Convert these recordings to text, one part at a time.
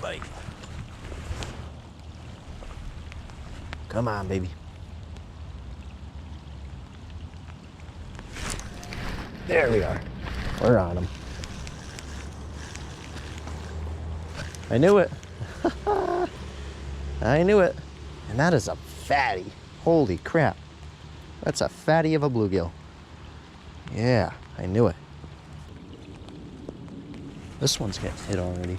bite. Come on, baby. There we are. We're on him. I knew it. I knew it. And that is a fatty. Holy crap. That's a fatty of a bluegill. Yeah, I knew it. This one's getting hit already.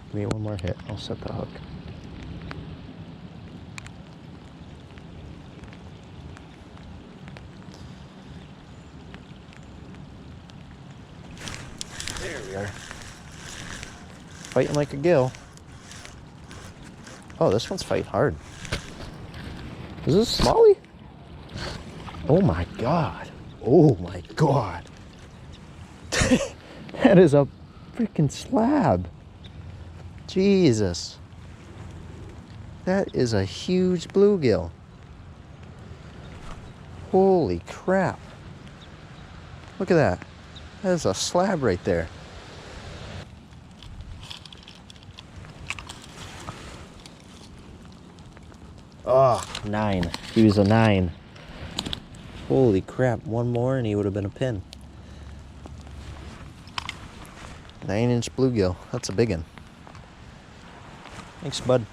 Give me one more hit. I'll set the hook. There we are. Fighting like a gill. Oh, this one's fighting hard. Is this a smallie? Oh my god. Oh my god. That is a freaking slab. Jesus. That is a huge bluegill. Holy crap. Look at that. That is a slab right there. Oh, 9. He was a 9. Holy crap. One more and he would have been a pin. 9-inch bluegill. That's a big one. Thanks, bud.